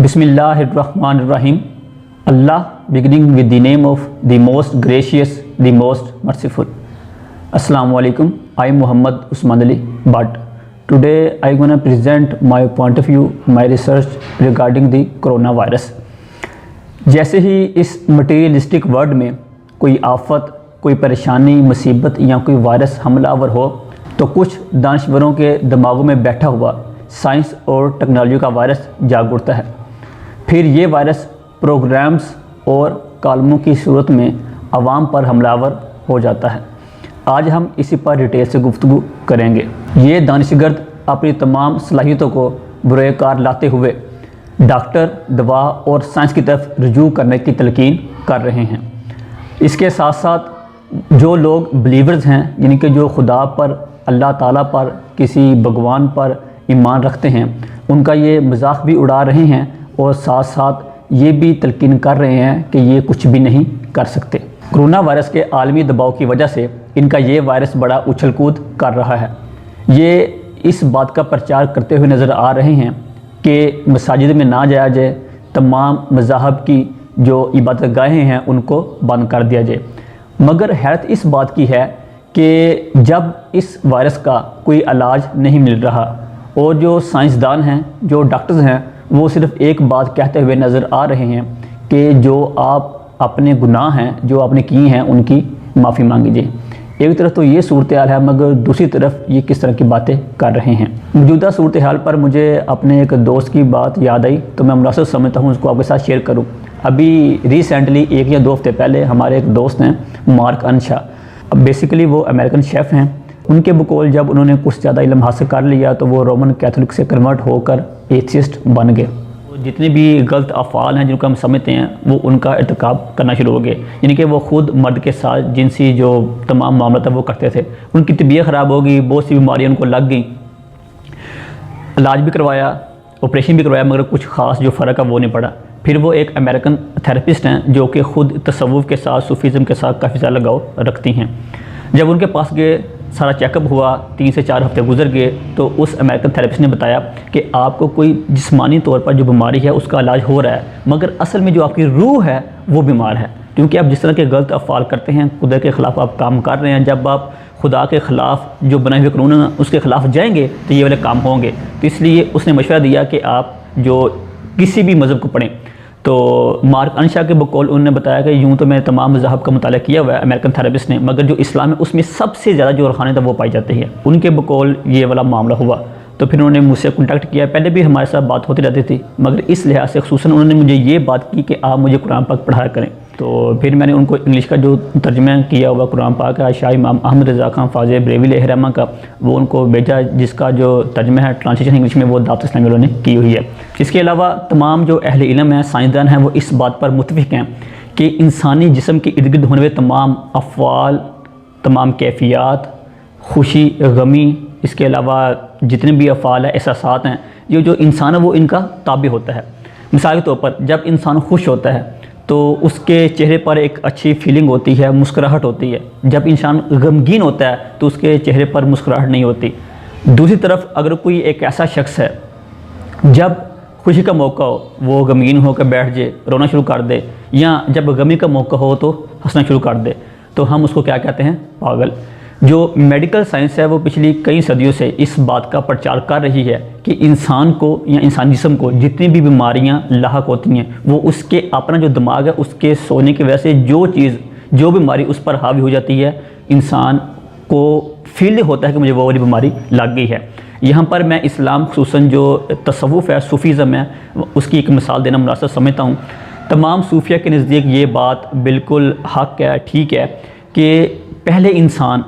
Bismillahirrahmanirrahim. Allah, beginning with the name of the most gracious, the most merciful. Assalamu alaikum. I am Muhammad Usman Ali Bhatt. Today I am going to present my point of view, my research regarding the coronavirus. जैसे ही इस materialistic world में कोई आफत, कोई परेशानी, मुसीबत या कोई वायरस हमलावर हो तो कुछ दानश्वरों के दिमागों में बैठा हुआ साइंस और टेक्नोलॉजी का वायरस जाग उठता है। फिर ये वायरस प्रोग्राम्स और कालमों की सूरत में आवाम पर हमलावर हो जाता है। आज हम इसी पर डिटेल से गुफ्तगू करेंगे। ये दानिशगर्द अपनी तमाम सलाहियतों को बुरेकार लाते हुए डॉक्टर, दवा और साइंस की तरफ रुजू करने की तलकीन कर रहे हैं। इसके साथ साथ जो लोग बिलीवर्स हैं, यानी कि जो खुदा पर, अल्लाह ताला पर, किसी भगवान पर ईमान रखते हैं, उनका ये मजाक भी उड़ा रहे हैं और साथ साथ ये भी तलकीन कर रहे हैं कि ये कुछ भी नहीं कर सकते। कोरोना वायरस के आलमी दबाव की वजह से इनका ये वायरस बड़ा उछल कूद कर रहा है। ये इस बात का प्रचार करते हुए नज़र आ रहे हैं कि मसाजिद में ना जाया जाए, तमाम मज़ाहब की जो इबादत गाहें हैं उनको बंद कर दिया जाए। मगर हैरत इस बात की है कि जब इस वायरस का कोई इलाज नहीं मिल रहा और जो साइंसदान हैं, जो डॉक्टर्स हैं, वो सिर्फ एक बात कहते हुए नज़र आ रहे हैं कि जो आप अपने गुनाह हैं, जो आपने किए हैं, उनकी माफ़ी मांगीजिए। एक तरफ तो ये सूरत हाल है, मगर दूसरी तरफ ये किस तरह की बातें कर रहे हैं। मौजूदा सूरत हाल पर मुझे अपने एक दोस्त की बात याद आई तो मैं मुनासिब समझता हूँ उसको आपके साथ शेयर करूँ। अभी रिसेंटली 1 या 2 हफ्ते पहले हमारे एक दोस्त हैं मार्क अनशा, बेसिकली वो अमेरिकन शेफ़ हैं। उनके बकौल जब उन्होंने कुछ ज़्यादा इल्म हासिल कर लिया तो वो रोमन कैथोलिक से कन्वर्ट होकर एथियस्ट बन गए। जितने भी गलत अफ़ाल हैं जिनको हम समझते हैं वो उनका इर्तिकाब करना शुरू हो गए, यानी कि वो ख़ुद मर्द के साथ जिनसी जो तमाम मामला था वो करते थे। उनकी तबीयत ख़राब हो गई, बहुत सी बीमारियाँ उनको लग गई, इलाज भी करवाया, ऑपरेशन भी करवाया, मगर कुछ ख़ास जो फ़र्क है वो नहीं पड़ा। फिर वो एक अमेरिकन थेरेपिस्ट हैं जो कि ख़ुद तसव्वुफ़ के साथ, सूफीज़म के साथ काफ़ी ज़्यादा लगाव रखती हैं। जब उनके पास गए, सारा चेकअप हुआ, 3 से 4 हफ्ते गुजर गए तो उस अमेरिकन थेरेपिस्ट ने बताया कि आपको कोई जिस्मानी तौर पर जो बीमारी है उसका इलाज हो रहा है, मगर असल में जो आपकी रूह है वो बीमार है, क्योंकि आप जिस तरह के गलत अफ़ाल करते हैं, खुदा के ख़िलाफ़ आप काम कर रहे हैं। जब आप खुदा के ख़िलाफ़ जो बनाए हुए कानून हैं उसके ख़िलाफ़ जाएंगे तो ये वाले काम होंगे। तो इसलिए उसने मशवरा दिया कि आप जो किसी भी मज़हब को पढ़ें। तो मार्क अनशा के बकौल उन्होंने बताया कि यूँ तो मैंने तमाम मज़हब का मुताला किया हुआ है अमेरिकन थेरेपिस्ट ने, मगर जो इस्लाम है उसमें सबसे ज़्यादा जो रूहानियत वो पाई जाती है। उनके बकौल ये वाला मामला हुआ तो फिर उन्होंने मुझसे कॉन्टैक्ट किया। पहले भी हमारे साथ बात होती रहती थी, मगर इस लिहाज से ख़ुसूसन उन्होंने मुझे ये बात की कि आप मुझे कुरान पाक पढ़ाया करें। तो फिर मैंने उनको इंग्लिश का जो तर्जुमा किया हुआ कुरान पाक का शाह इमाम अहमद रज़ा खान फ़ाज़े बरेलवी रहमा का, वो उनको भेजा, जिसका जो तर्जुमा है ट्रांसलेशन इंग्लिश में वो दावत इस्लामी उन्होंने की हुई है। इसके अलावा तमाम जो अहले इल्म हैं, साइंसदान हैं, वो इस बात पर मुत्तफ़िक़ हैं कि इंसानी जिस्म के इर्द गिर्द होने वाले तमाम अफ़आल, तमाम कैफ़ियत, खुशी, गमी, इसके अलावा जितने भी अफ़आल है, एहसासात हैं, ये जो इंसान है वो इनका ताबे होता है। मिसाल के तौर पर जब इंसान खुश होता है तो उसके चेहरे पर एक अच्छी फीलिंग होती है, मुस्कुराहट होती है। जब इंसान गमगीन होता है तो उसके चेहरे पर मुस्कुराहट नहीं होती। दूसरी तरफ अगर कोई एक ऐसा शख्स है जब खुशी का मौका हो वो गमगीन होकर बैठ जाए, रोना शुरू कर दे, या जब गमी का मौका हो तो हंसना शुरू कर दे, तो हम उसको क्या कहते हैं? पागल। जो मेडिकल साइंस है वो पिछली कई सदियों से इस बात का प्रचार कर रही है कि इंसान को या इंसानी जिस्म को जितनी भी बीमारियां लाहक होती हैं वो उसके अपना जो दिमाग है उसके सोने की वजह से जो चीज़, जो बीमारी उस पर हावी हो जाती है, इंसान को फील होता है कि मुझे वो वाली बीमारी लग गई है। यहाँ पर मैं इस्लाम ख़ुसूसन जो तसव्वुफ़ है, सूफीज़म है, उसकी एक मिसाल देना मुनासिब समझता हूँ। तमाम सूफिया के नज़दीक ये बात बिल्कुल हक़ है, ठीक है कि पहले इंसान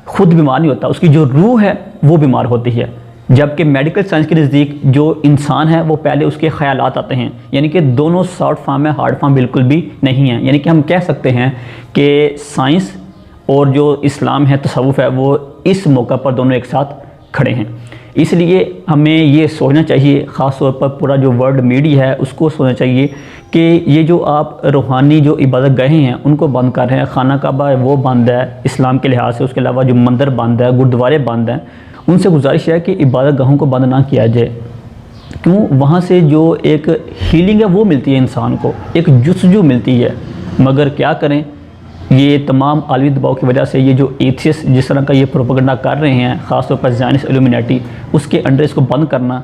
खुद बीमार नहीं होता, उसकी जो रूह है वो बीमार होती है। जबकि मेडिकल साइंस के नज़दीक जो इंसान है वो पहले उसके ख़यालात आते हैं, यानी कि दोनों सॉफ्ट फॉर्म है, हार्ड फॉर्म बिल्कुल भी नहीं है। यानी कि हम कह सकते हैं कि साइंस और जो इस्लाम है, तसव्वुफ़ है, वो इस मौका पर दोनों एक साथ खड़े हैं। इसलिए हमें ये सोचना चाहिए, ख़ास तौर पर पूरा जो वर्ल्ड मीडिया है उसको सोचना चाहिए कि ये जो आप रूहानी जो इबादत गाहें हैं उनको बंद कर रहे हैं। खाना काबा है वो बंद है इस्लाम के लिहाज से, उसके अलावा जो मंदिर बंद है, गुरुद्वारे बंद हैं, उनसे गुजारिश है कि इबादत गाहों को बंद ना किया जाए। क्यों? वहाँ से जो एक हीलिंग है वो मिलती है इंसान को, एक जुस्तजू मिलती है। मगर क्या करें, ये तमाम आलमी दबाव की वजह से ये जो एथियस्ट जिस तरह का ये प्रोपेगेंडा कर रहे हैं, ख़ासतौर पर ज़ायनिस्ट इल्यूमिनेटी, उसके अंडर इसको बंद करना,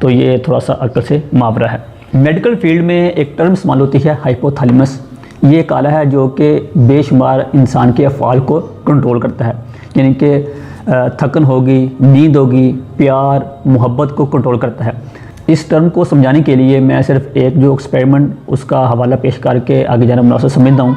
तो ये थोड़ा सा अक्ल से मावरा है। मेडिकल फील्ड में एक टर्म इस्तेमाल होती है हाइपोथैलेमस। ये एक आला है जो कि बेशुमार इंसान के अफ़आल को कंट्रोल करता है, यानी कि थकन होगी, नींद होगी, प्यार मोहब्बत को कंट्रोल करता है। इस टर्म को समझाने के लिए मैं सिर्फ एक जो एक्सपेरिमेंट उसका हवाला पेश करके आगे जाना मुनासिब समझता हूँ।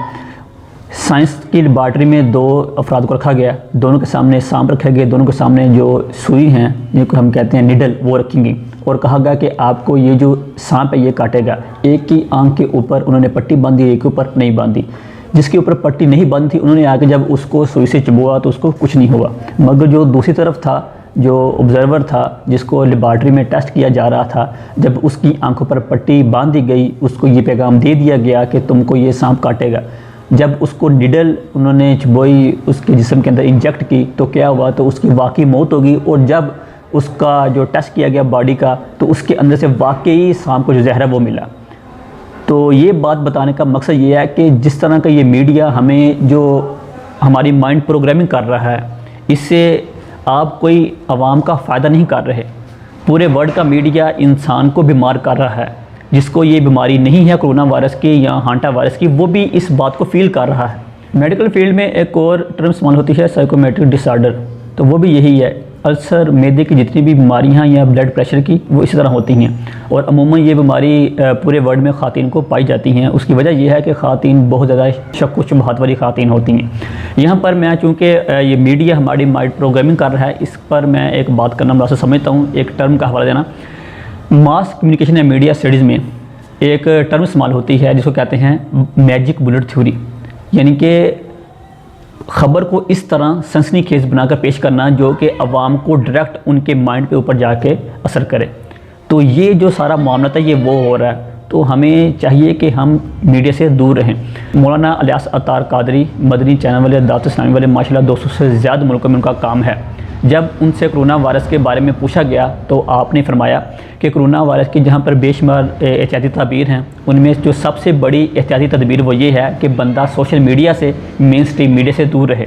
साइंस की लेबॉर्ट्री में दो अफराद को रखा गया, दोनों के सामने सांप रखे गए, दोनों के सामने जो सुई हैं जिनको हम कहते हैं निडल वो रखी गई, और कहा गया कि आपको ये जो सांप है ये काटेगा। एक की आंख के ऊपर उन्होंने पट्टी बांधी, एक के ऊपर नहीं बांधी। जिसके ऊपर पट्टी नहीं बंद थी उन्होंने आके जब उसको सुई से चुभवा तो उसको कुछ नहीं हुआ। मगर जो दूसरी तरफ था, जो ऑब्जर्वर था, जिसको लेबॉर्ट्री में टेस्ट किया जा रहा था, जब उसकी आंखों पर पट्टी बांध दी गई, उसको ये पैगाम दे दिया गया कि तुमको ये सांप काटेगा। जब उसको निडल उन्होंने चुभोई, उसके जिस्म के अंदर इंजेक्ट की, तो क्या हुआ, तो उसकी वाकई मौत होगी। और जब उसका जो टेस्ट किया गया बॉडी का, तो उसके अंदर से वाकई सांप को जो जहर है वो मिला। तो ये बात बताने का मकसद ये है कि जिस तरह का ये मीडिया हमें जो हमारी माइंड प्रोग्रामिंग कर रहा है, इससे आप कोई आवाम का फ़ायदा नहीं कर रहे। पूरे वर्ल्ड का मीडिया इंसान को बीमार कर रहा है। जिसको ये बीमारी नहीं है कोरोना वायरस की या हांटा वायरस की, वो भी इस बात को फील कर रहा है। मेडिकल फील्ड में एक और टर्म इस्तेमाल होती है साइकोमेट्रिक डिसऑर्डर, तो वो भी यही है। अल्सर, मैदे की जितनी भी बीमारियां या ब्लड प्रेशर की, वो इसी तरह होती हैं। और अमूमन ये बीमारी पूरे वर्ल्ड में ख़ातीन को पाई जाती हैं। उसकी वजह यह है कि ख़ातीन बहुत ज़्यादा शक व शुबहात वाली ख़ातीन होती हैं। यहाँ पर मैं चूँकि ये मीडिया हमारी माइंड प्रोग्रामिंग कर रहा है, इस पर मैं एक बात करना मुनासिब समझता हूँ। एक टर्म का हवाला देना, मास कम्युनिकेशन या मीडिया स्टडीज़ में एक टर्म इस्तेमाल होती है जिसको कहते हैं मैजिक बुलेट थ्योरी, यानी कि ख़बर को इस तरह सनसनीखेज़ बनाकर पेश करना जो कि अवाम को डायरेक्ट उनके माइंड पे ऊपर जाके असर करे। तो ये जो सारा मामला था ये वो हो रहा है। तो हमें चाहिए कि हम मीडिया से दूर रहें। मौलाना इलियास अत्तार कादरी मदनी चैनल वाले, दावत इस्लामी वाले, माशाल्लाह 200 से ज़्यादा मुल्कों में उनका काम है। जब उनसे कोरोना वायरस के बारे में पूछा गया तो आपने फरमाया कि कोरोना वायरस की जहाँ पर बेशुमार एहतियाती तदबीर हैं, उनमें जो सबसे बड़ी एहतियाती तदबीर वो ये है कि बंदा सोशल मीडिया से, मेन स्ट्रीम मीडिया से दूर रहे।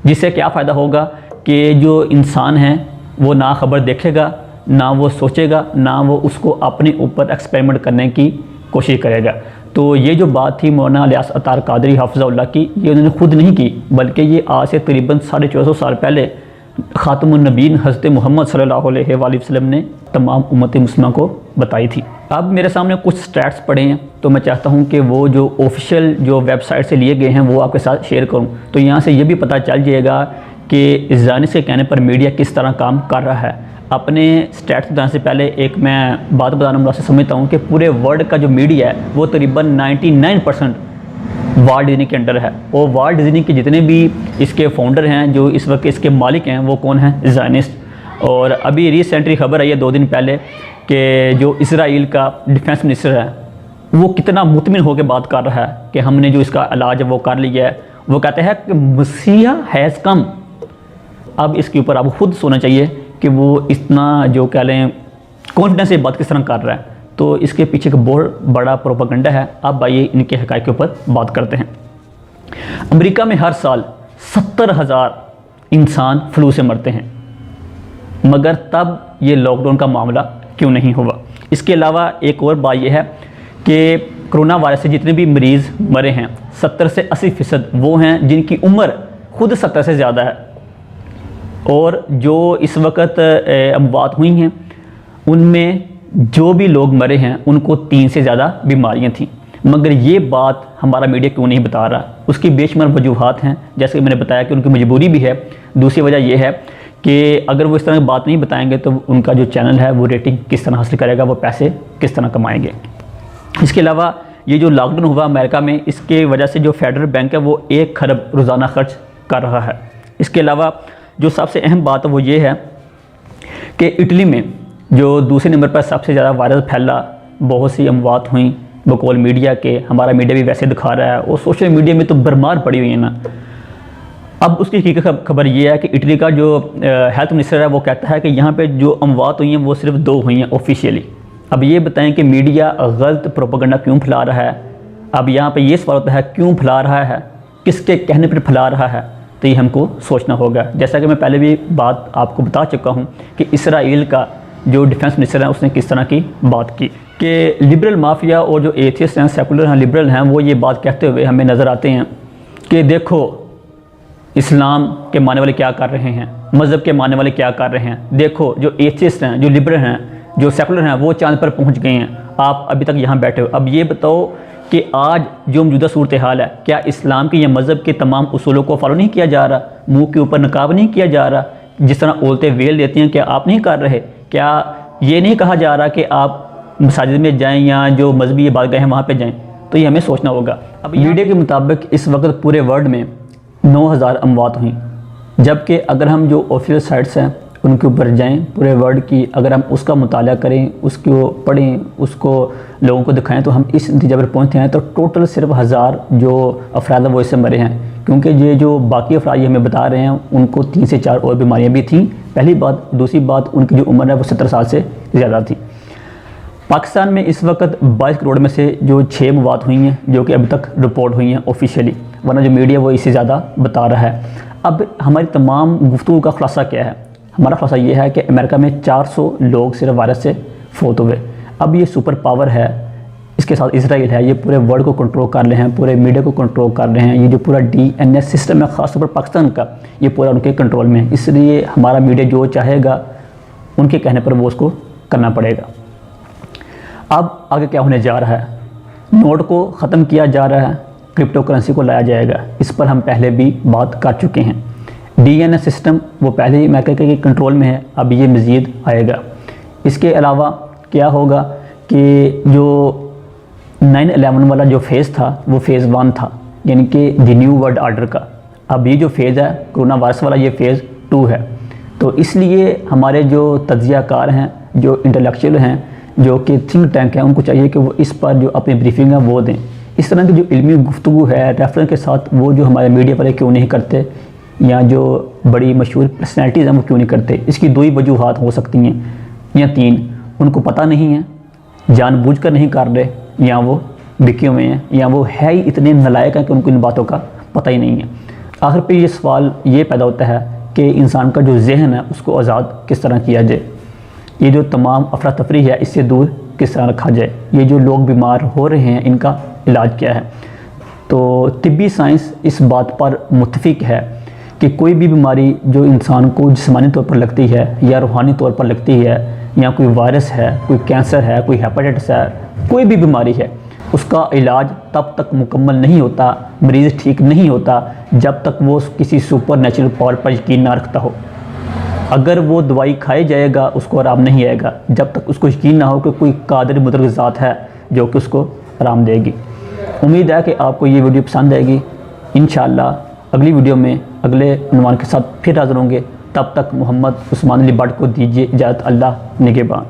जिससे क्या फ़ायदा होगा कि जो इंसान है वो ना खबर देखेगा, ना वो सोचेगा, ना वो उसको अपने ऊपर एक्सपेरिमेंट करने की कोशिश करेगा। तो ये जो बात थी मौलाना इलियास अत्तार कादरी हफ़िज़हुल्लाह की, ये उन्होंने खुद नहीं की, बल्कि ये आज से तकरीबन 1450 साल पहले ख़ातमुन नबीन हज़रत मोहम्मद सल्लल्लाहु अलैहि वसल्लम ने तमाम उम्मत मुस्लिमा को बताई थी। अब मेरे सामने कुछ स्टैट्स पड़े हैं, तो मैं चाहता हूं कि वो जो ऑफिशियल जो वेबसाइट से लिए गए हैं वो आपके साथ शेयर करूं, तो यहाँ से ये भी पता चल जाएगा कि ज़ानिश के कहने पर मीडिया किस तरह काम कर रहा है। अपने स्टैट्स बताने से पहले एक मैं बात बताना मुनासिब समझता हूँ कि पूरे वर्ल्ड का जो मीडिया है वो तकरीबन 99% वाल्ट डिज्नी के अंडर है। और वाल्ट डिज्नी के जितने भी इसके फाउंडर हैं, जो इस वक्त इसके मालिक हैं, वो कौन हैं? ज़ायनिस्ट। और अभी रिसेंटली खबर आई है 2 दिन पहले कि जो इसराइल का डिफेंस मिनिस्टर है वो कितना मुतमिन होकर बात कर रहा है कि हमने जो इसका इलाज वो कर लिया है। वो कहते हैं कि मसीहा हैज़ कम। अब इसके ऊपर आपको खुद सोचना चाहिए कि वो इतना जो कह लें कॉन्फिडेंस से बात किस तरह कर रहा है। तो इसके पीछे का बहुत बड़ा प्रोपेगेंडा है। अब आइए इनके हक़ाइक़ के ऊपर बात करते हैं। अमेरिका में हर साल 70,000 इंसान फ्लू से मरते हैं, मगर तब ये लॉकडाउन का मामला क्यों नहीं हुआ? इसके अलावा एक और बात यह है कि कोरोना वायरस से जितने भी मरीज़ मरे हैं 70 से 80% वो हैं जिनकी उम्र खुद 70 से ज़्यादा है। और जो इस वक्त अमवात हुई हैं उनमें जो भी लोग मरे हैं उनको 3 से ज़्यादा बीमारियां थीं। मगर ये बात हमारा मीडिया क्यों नहीं बता रहा? उसकी बेशुमार वजूहात हैं, जैसे कि मैंने बताया कि उनकी मजबूरी भी है। दूसरी वजह यह है कि अगर वो इस तरह की बात नहीं बताएंगे तो उनका जो चैनल है वो रेटिंग किस तरह हासिल करेगा, वो पैसे किस तरह कमाएंगे। इसके अलावा ये जो लॉकडाउन हुआ अमेरिका में, इसके वजह से जो फेडरल बैंक है वो 1 खरब रोज़ाना खर्च कर रहा है। इसके अलावा जो सबसे अहम बात है वो ये है कि इटली में जो दूसरे नंबर पर सबसे ज़्यादा वायरस फैला, बहुत सी अमवात हुई बकौल मीडिया के। हमारा मीडिया भी वैसे दिखा रहा है और सोशल मीडिया में तो भरमार पड़ी हुई है ना। अब उसकी हकीकत खबर ये है कि इटली का जो हेल्थ मिनिस्टर है वो कहता है कि यहाँ पे जो अमवात हुई हैं वो सिर्फ 2 हुई हैं ऑफिशियली। अब ये बताएं कि मीडिया गलत प्रोपेगेंडा क्यों फैला रहा है। अब यहाँ पे ये सवाल होता है क्यों फैला रहा है, किसके कहने पर फैला रहा है, तो ये हमको सोचना होगा। जैसा कि मैं पहले भी बात आपको बता चुका हूँ कि इसराइल का जो डिफेंस मिनिस्टर है उसने किस तरह की बात की कि लिबरल माफिया और जो एथियस्ट हैं, सेकुलर हैं, लिबरल हैं, वो ये बात कहते हुए हमें नज़र आते हैं कि देखो इस्लाम के मानने वाले क्या कर रहे हैं, मज़हब के मानने वाले क्या कर रहे हैं, देखो जो एथियस्ट हैं, जो लिबरल हैं, जो सेकुलर हैं, वो चांद पर पहुंच गए हैं, आप अभी तक यहाँ बैठे हो। अब ये बताओ कि आज जो मौजूदा सूरत हाल है, क्या इस्लाम के या मज़हब के तमाम उसूलों को फॉलो नहीं किया जा रहा, मुंह के ऊपर नकाब नहीं किया जा रहा, जिस तरह औरतें वेल देती हैं, क्या आप नहीं कर रहे? क्या ये नहीं कहा जा रहा कि आप मसाजिद में जाएं या जो मजहबी इबादतगाहें हैं वहाँ पे जाएं? तो ये हमें सोचना होगा। अब मीडिया के मुताबिक इस वक्त पूरे वर्ल्ड में 9000 अमवात हुई, जबकि अगर हम जो ऑफिशियल साइट्स हैं उनके ऊपर जाएं पूरे वर्ल्ड की, अगर हम उसका मुताला करें, उसको पढ़ें, उसको लोगों को दिखाएं, तो हम इस नतीजे पर पहुँचते हैं तो टोटल सिर्फ 1000 जो अफराद वो इससे मरे हैं। क्योंकि ये जो बाकी अफराद ये हमें बता रहे हैं उनको 3 से 4 और बीमारियाँ भी थीं, पहली बात। दूसरी बात, उनकी जो उम्र है वो 70 साल से ज़्यादा थी। पाकिस्तान में इस वक्त 22 करोड़ में से जो 6 मौत हुई हैं जो कि अभी तक रिपोर्ट हुई हैं ऑफिशियली, वरना जो मीडिया वो इससे ज़्यादा बता रहा है। अब हमारी तमाम गुफ्तगू का खुलासा क्या है? हमारा खुलासा ये है कि अमेरिका में 400 लोग सिर्फ वायरस से फौत हुए। अब ये सुपर पावर है, इसके साथ इसराइल है, ये पूरे वर्ल्ड को कंट्रोल कर रहे हैं, पूरे मीडिया को कंट्रोल कर रहे हैं। ये जो पूरा DNS सिस्टम है ख़ासतौर पर पाकिस्तान का, ये पूरा उनके कंट्रोल में है। इसलिए हमारा मीडिया जो चाहेगा उनके कहने पर वो उसको करना पड़ेगा। अब आगे क्या होने जा रहा है? नोट को ख़त्म किया जा रहा है, क्रिप्टो करेंसी को लाया जाएगा। इस पर हम पहले भी बात कर चुके हैं। DNS सिस्टम वो पहले ही अमेरिका के कंट्रोल में है, अब ये मज़ीद आएगा। इसके अलावा क्या होगा कि जो 9/11 वाला जो फेज़ था वो फ़ेज़ 1 था, यानी कि द न्यू वर्ल्ड आर्डर का। अब ये जो फेज़ है कोरोना वायरस वाला, ये फ़ेज़ 2 है। तो इसलिए हमारे जो तज्ज़ियाकार हैं, जो इंटेलेक्चुअल हैं, जो कि थिंक टैंक हैं, उनको चाहिए कि वो इस पर जो अपनी ब्रीफिंग है वो दें। इस तरह की जो इल्मी गुफ्तगू है रेफरेंस के साथ, वो जो हमारे मीडिया पर क्यों नहीं करते, या जो बड़ी मशहूर पर्सनैलिटीज़ हैं वो क्यों नहीं करते? इसकी 2 ही वजूहात हो सकती हैं या 3। उनको पता नहीं है, जानबूझकर नहीं कर रहे, या वो बिके हुए हैं, या वो है ही इतने नालायक हैं कि उनको इन बातों का पता ही नहीं है। आखिर पे ये सवाल ये पैदा होता है कि इंसान का जो जहन है उसको आज़ाद किस तरह किया जाए, ये जो तमाम अफरा तफरी है इससे दूर किस तरह रखा जाए, ये जो लोग बीमार हो रहे हैं इनका इलाज क्या है। तो तिब्बी साइंस इस बात पर मुत्तफिक है कि कोई भी बीमारी जो इंसान को जिस्मानी तौर पर लगती है या रूहानी तौर पर लगती है, या कोई वायरस है, कोई कैंसर है, कोई हेपेटाइटिस है, कोई भी बीमारी है, उसका इलाज तब तक मुकम्मल नहीं होता, मरीज़ ठीक नहीं होता जब तक वो किसी सुपर नेचुरल पावर पर यकीन ना रखता हो। अगर वो दवाई खाई जाएगा उसको आराम नहीं आएगा जब तक उसको यकीन ना हो कि कोई कादिर मुतलक ज़ात है जो कि उसको आराम देगी। उम्मीद है कि आपको ये वीडियो पसंद आएगी। इंशाअल्लाह अगली वीडियो में अगले उन्वान के साथ फिर हाज़िर होंगे। तब तक मोहम्मद उस्मान अली बट को दीजिए इजाज़त। अल्लाह निगहबान।